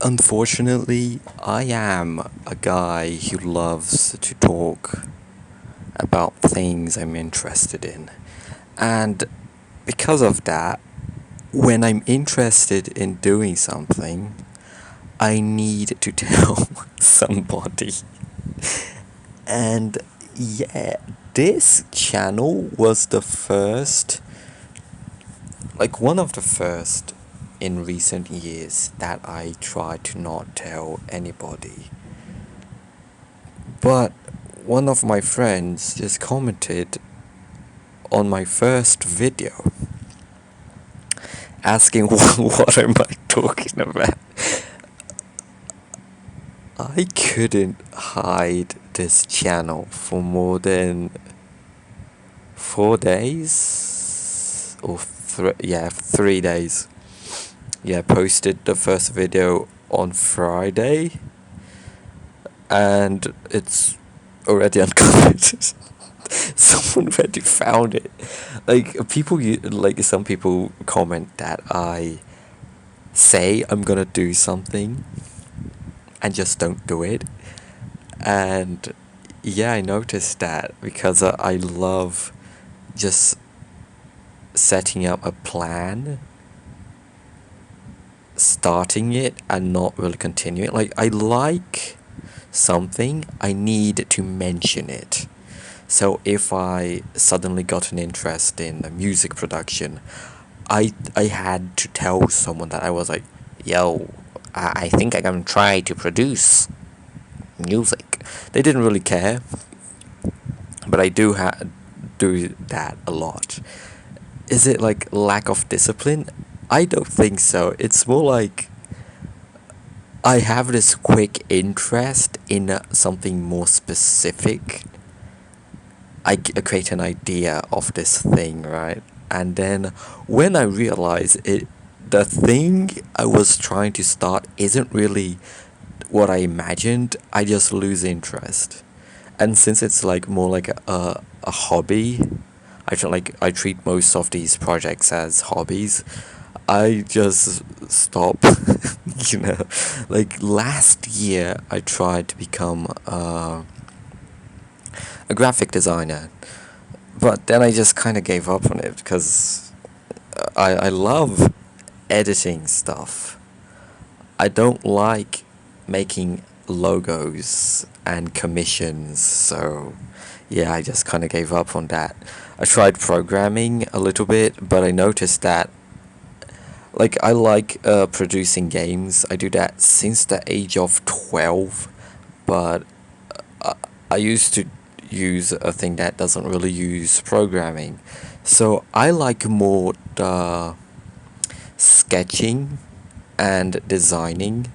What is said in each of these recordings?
Unfortunately, I am a guy who loves to talk about things I'm interested in. And because of that, when I'm interested in doing something, I need to tell somebody. And yeah, this channel was the first, like one of the first in recent years that I tried to not tell anybody. But one of my friends just commented on my first video asking what am I talking about. I couldn't hide this channel for more than 4 days or 3 days. Yeah, posted the first video on Friday and it's already uncovered. Someone already found it. Some people comment that I say I'm gonna do something and just don't do it. And yeah, I noticed that because I love just setting up a plan, starting it, and not really continuing it. Like, I like something, I need to mention it. So if I suddenly got an interest in music production, I had to tell someone that I was like, yo, I think I'm gonna try to produce music. They didn't really care, but I do that a lot. Is it like lack of discipline? I don't think so. It's more like I have this quick interest in something more specific. I create an idea of this thing, right? And then when I realize the thing I was trying to start isn't really what I imagined, I just lose interest. And since it's like more like a hobby, I treat most of these projects as hobbies. I just stop. you know, like last year I tried to become a graphic designer, but then I just kind of gave up on it because I love editing stuff. I don't like making logos and commissions, so yeah, I just kind of gave up on that. I tried programming a little bit, but I noticed that I like producing games. I do that since the age of 12, but I used to use a thing that doesn't really use programming. So I like more the sketching and designing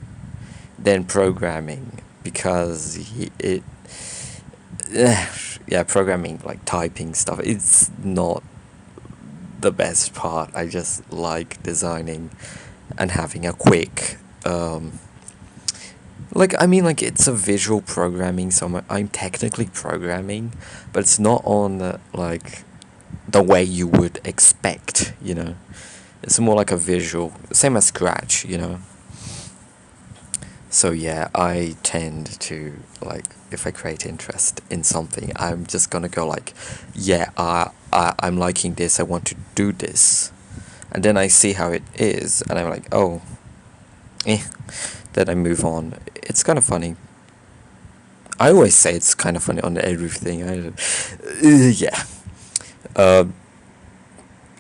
than programming because programming, like typing stuff, it's not the best part. I just like designing and having a quick it's a visual programming, so I'm technically programming, but it's not on the way you would expect, It's more like a visual, same as Scratch. So yeah, I tend to, if I create interest in something, I'm just gonna go I'm liking this, I want to do this. And then I see how it is, and I'm like, oh, then I move on. It's kind of funny. I always say it's kind of funny on everything. Yeah.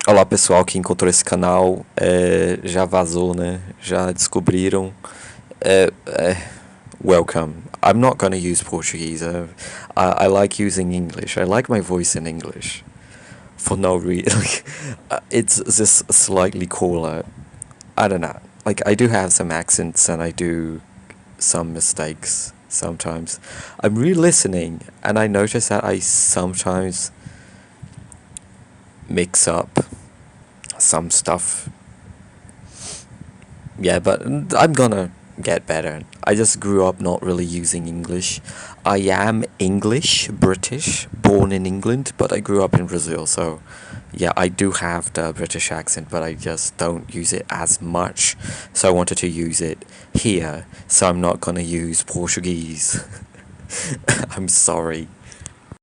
Olá pessoal que encontrou esse canal, já vazou, né? Já descobriram. Welcome. I'm not gonna use Portuguese. I like using English. I like my voice in English. For no reason. It's just slightly cooler. I don't know. I do have some accents and I do some mistakes sometimes. I'm re-listening and I notice that I sometimes mix up some stuff. Yeah, but I'm gonna get better. I just grew up not really using English. I am English, British, born in England, but I grew up in Brazil, so yeah, I do have the British accent, but I just don't use it as much. So I wanted to use it here, so I'm not gonna use Portuguese. I'm sorry.